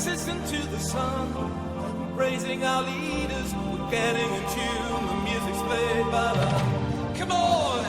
faces into the sun, praising our leaders. We're getting in tune. The music's played by the. Come on!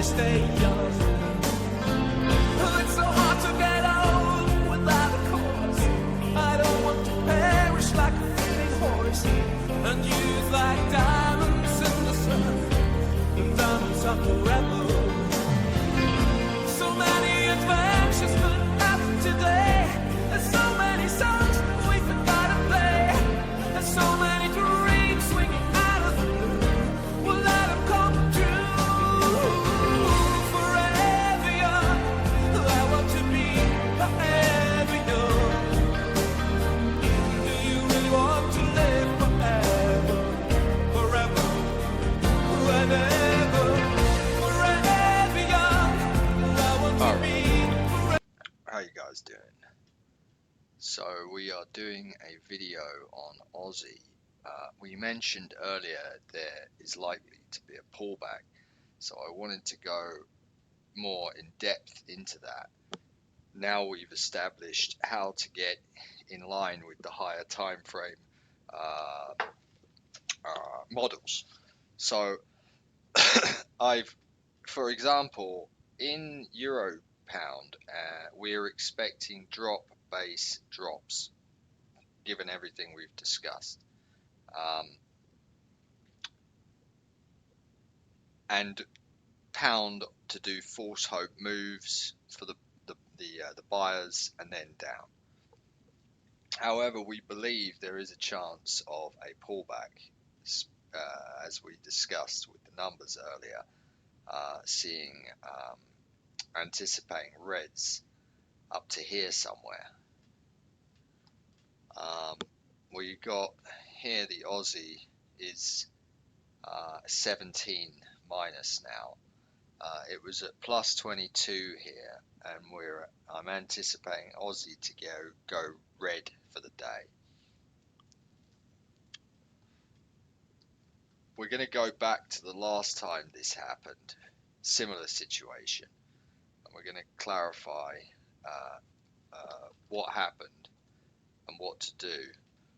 Stay young. Oh, it's so hard to get old without a cause. I don't want to perish like a fleeting horse, and use like diamonds in the sun, and diamonds are forever. So many adventures could happen today. There's so many songs we forgot to play. There's so many dreams swinging out of the blue. We'll let them come true. How you guys doing? So we are doing a video on Aussie. We mentioned earlier there is likely to be a pullback, so I wanted to go more in depth into that. Now we've established how to get in line with the higher time frame models. So for example, in Euro Pound, we're expecting base drops, given everything we've discussed, and pound to do false hope moves for the buyers and then down. However, we believe there is a chance of a pullback, as we discussed with the numbers earlier, anticipating reds up to here somewhere. We got here the Aussie is 17 minus now. It was at plus 22 here, and I'm anticipating Aussie to go red for the day. We're going to go back to the last time this happened, similar situation, and we're going to clarify what happened and what to do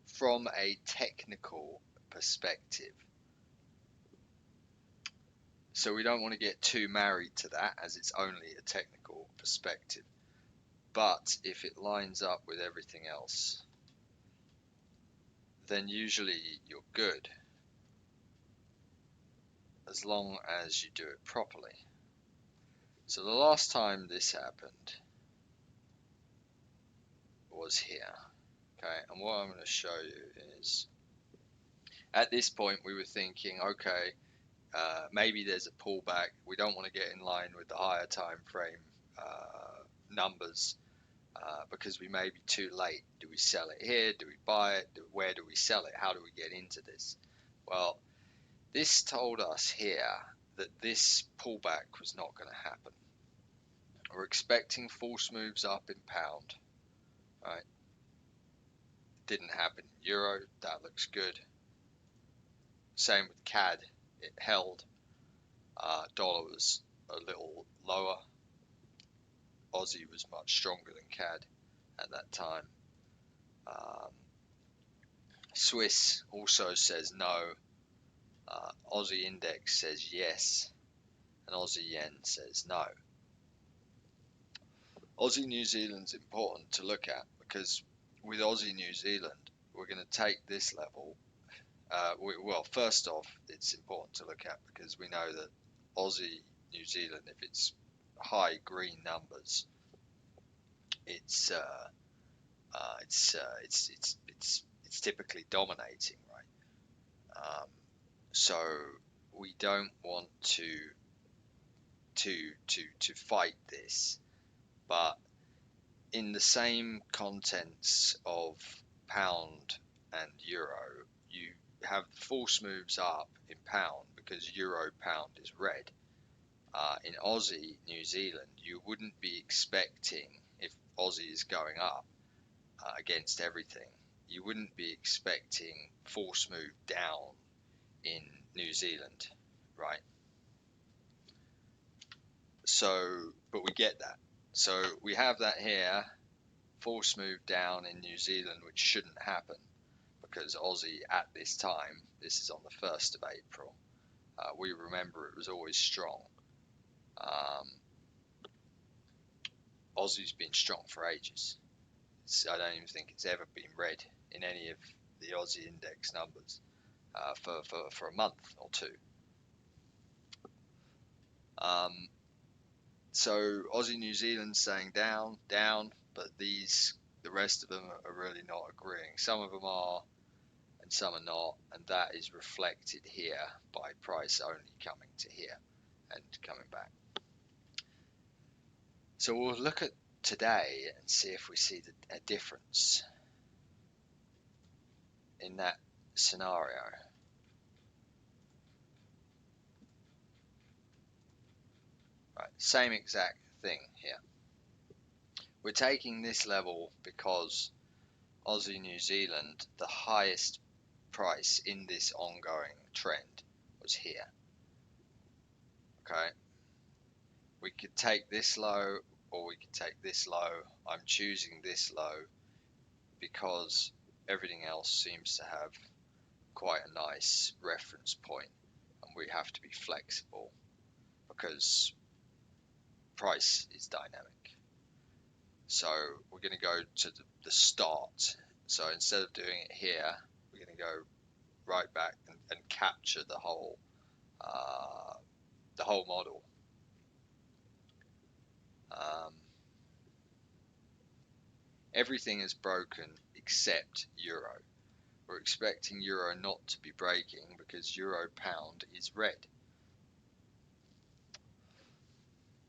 from a technical perspective. So we don't want to get too married to that, as it's only a technical perspective. But if it lines up with everything else, then usually you're good, as long as you do it properly. So the last time this happened was here. Okay, and what I'm going to show you is, at this point we were thinking, okay, maybe there's a pullback. We don't want to get in line with the higher time frame numbers because we may be too late. Do we sell it here? Do we buy it? Where do we sell it? How do we get into this? Well, this told us here that this pullback was not going to happen. We're expecting false moves up in pound, right? Didn't happen in euro. That looks good. Same with CAD. It held. Dollar was a little lower. Aussie was much stronger than CAD at that time. Swiss also says no. Aussie index says yes, and Aussie yen says no. Aussie New Zealand's important to look at, because with Aussie New Zealand we're going to take this level. Well, first off, it's important to look at because we know that Aussie New Zealand, if it's high green numbers, it's it's typically dominating, right? So we don't want to fight this, but in the same contents of pound and euro, you have false moves up in pound because euro pound is red. In Aussie, New Zealand, you wouldn't be expecting, if Aussie is going up against everything, you wouldn't be expecting false move down in New Zealand, right? So, but we get that. So we have that here, false move down in New Zealand, which shouldn't happen because Aussie at this time, this is on the 1st of April, we remember it was always strong. Aussie's been strong for ages. I don't even think it's ever been red in any of the Aussie index numbers for a month or two. So Aussie New Zealand saying down, but the rest of them are really not agreeing. Some of them are, and some are not, and that is reflected here by price only coming to here and coming back. So we'll look at today and see if we see a difference in that scenario. Right, same exact thing here. We're taking this level because Aussie New Zealand, the highest price in this ongoing trend was here. Okay, we could take this low or we could take this low. I'm choosing this low because everything else seems to have quite a nice reference point, and we have to be flexible because price is dynamic. So we're going to go to the start. So instead of doing it here, we're going to go right back and capture the whole model. Everything is broken except euro. We're expecting euro not to be breaking because euro pound is red.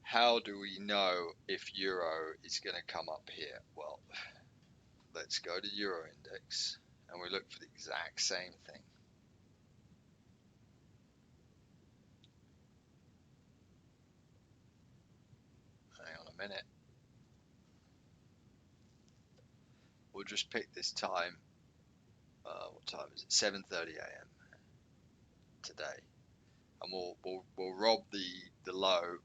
How do we know if euro is going to come up here? Well, let's go to euro index and we look for the exact same thing. Hang on a minute. We'll just pick this time. What time is it? 7:30 a.m. today, and we'll rob the low,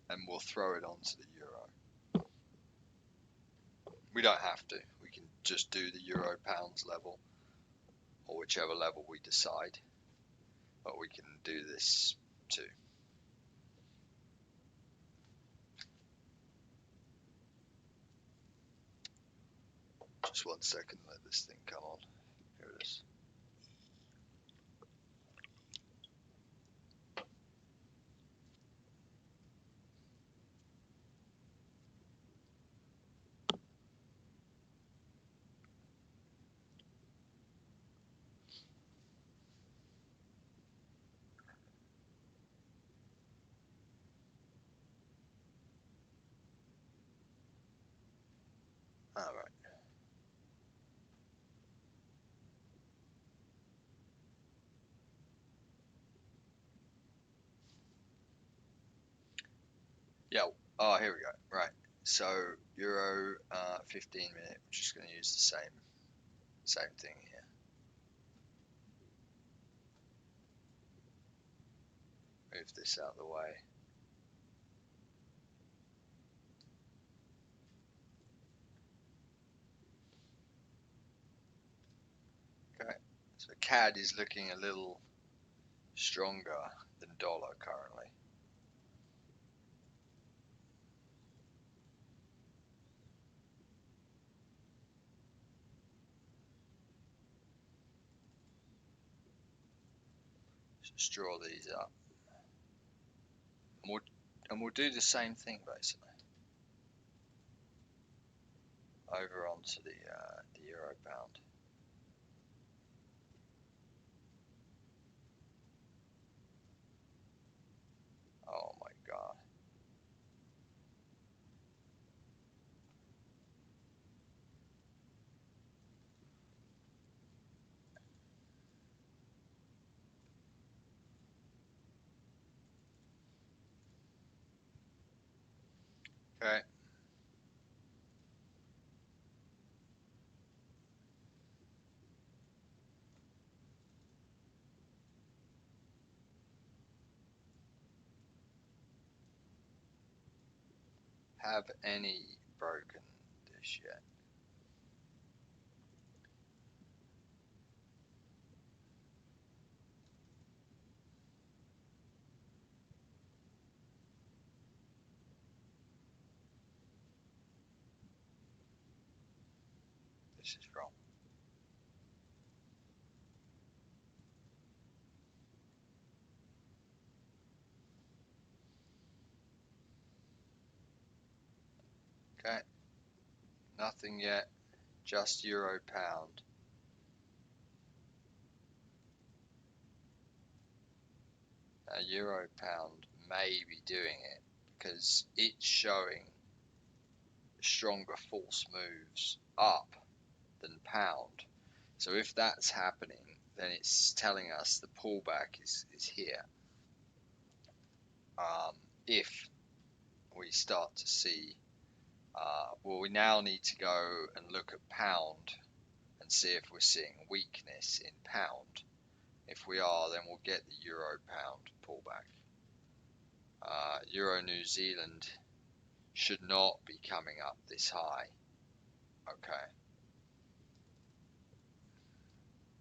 and we'll throw it onto the euro. We don't have to. We can just do the euro pounds level, or whichever level we decide. But we can do this too. Just 1 second, let this thing come on. Here it is. All right. Yeah. Oh, here we go. Right. So euro 15 minute. We're just going to use the same thing here. Move this out of the way. Okay. So CAD is looking a little stronger than dollar currently. Just draw these up, and we'll do the same thing basically over onto the euro pound. Okay. Have any broken this yet? This is wrong. Okay. Nothing yet. Just euro pound. Now euro pound may be doing it because it's showing stronger false moves up than pound. So if that's happening, then it's telling us the pullback is here. If we start to see, well, we now need to go and look at pound and see if we're seeing weakness in pound. If we are, then we'll get the euro pound pullback. Euro New Zealand should not be coming up this high. Okay.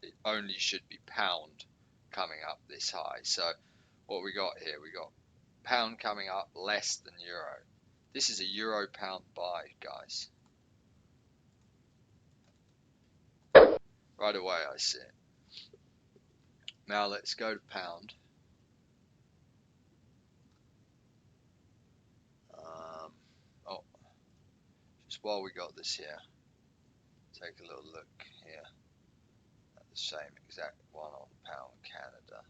It only should be pound coming up this high. So what we got here, we got pound coming up less than euro. This is a euro pound buy, guys. Right away I see it. Now let's go to pound. Oh, just while we got this here, take a little look here at the same exact one on pound Canada.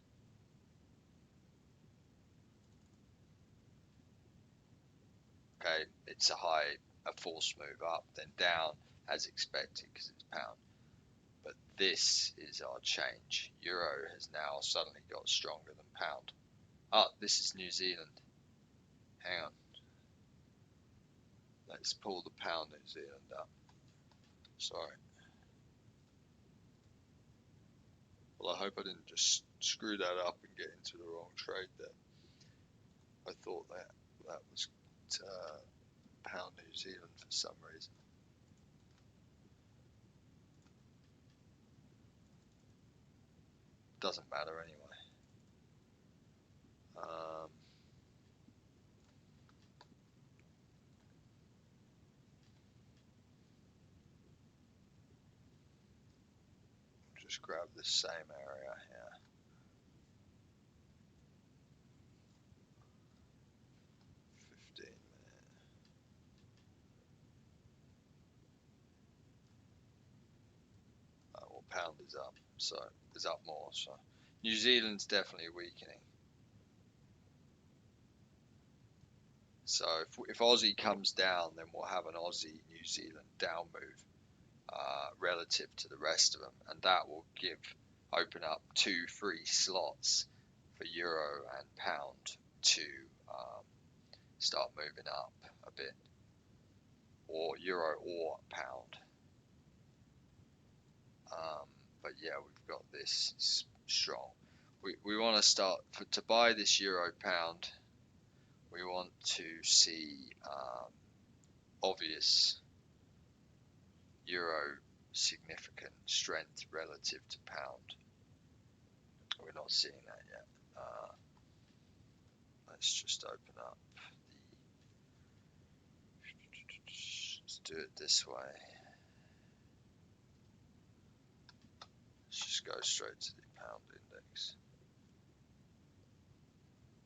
Okay, it's a false move up, then down as expected because it's pound. But this is our change. Euro has now suddenly got stronger than pound. Oh, this is New Zealand. Hang on. Let's pull the pound New Zealand up. Sorry. Well, I hope I didn't just screw that up and get into the wrong trade there. I thought that was pound New Zealand for some reason. Doesn't matter anyway. Just grab the same area here. Well, pound is up, so it's up more. So New Zealand's definitely weakening. So if Aussie comes down, then we'll have an Aussie New Zealand down move relative to the rest of them, and that will open up 2 free slots for euro and pound to start moving up a bit, or euro or pound. But yeah, we've got this strong. We want to start to buy this euro pound. We want to see obvious euro significant strength relative to pound. We're not seeing that yet. Let's just open up let's do it this way. Let's just go straight to the pound index.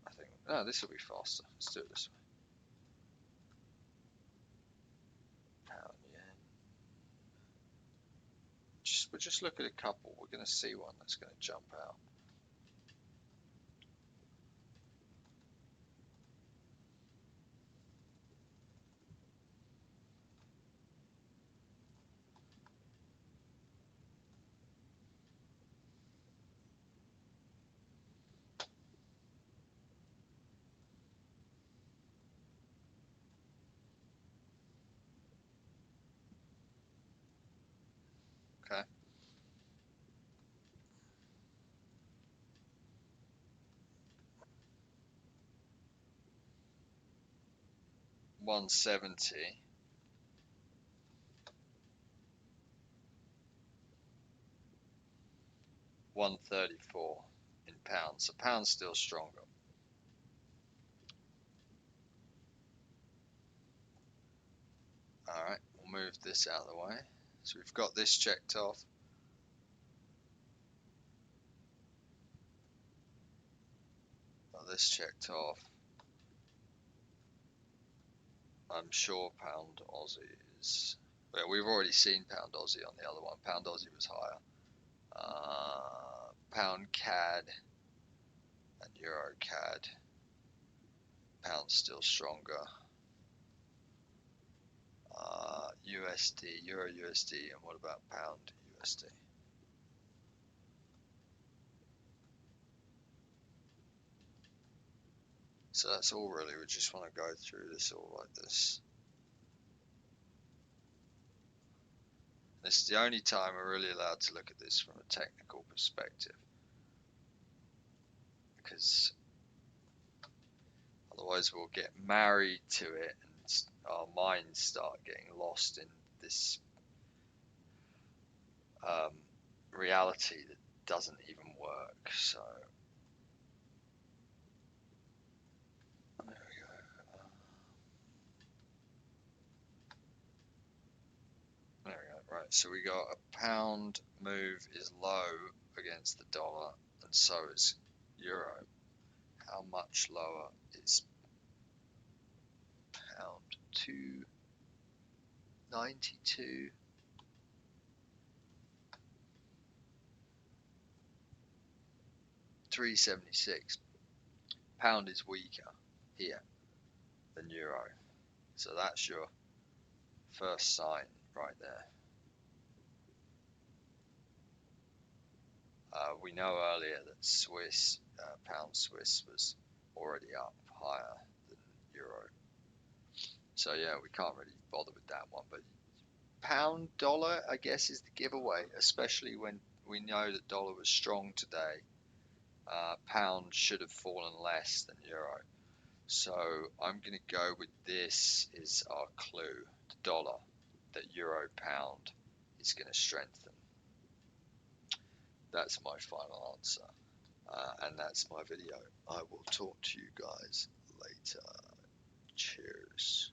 I think, no, this will be faster. Let's do it this way. Pound yen. We'll just look at a couple. We're going to see one that's going to jump out. Okay. $1.70. 1.34 in pounds. So pound's still stronger. All right, we'll move this out of the way. So we've got this checked off. Got this checked off. I'm sure pound Aussie is. Well, we've already seen pound Aussie on the other one. Pound Aussie was higher. Pound CAD and Euro CAD. Pound's still stronger. USD, Euro USD, and what about pound USD? So that's all really. We just want to go through this all like this. This is the only time we're really allowed to look at this from a technical perspective, because otherwise we'll get married to it and our minds start getting lost in this reality that doesn't even work. So there we go. There we go. Right, so we got a pound move is low against the dollar, and so is euro. How much lower is pound? 292. $3.76. Pound is weaker here than euro. So that's your first sign right there. We know earlier that Swiss, pound Swiss was already up higher than euro. So yeah, we can't really bother with that one. But pound dollar, I guess, is the giveaway, especially when we know that dollar was strong today. Pound should have fallen less than euro. So I'm going to go with this is our clue, the dollar, that euro pound is going to strengthen. That's my final answer. And that's my video. I will talk to you guys later. Cheers.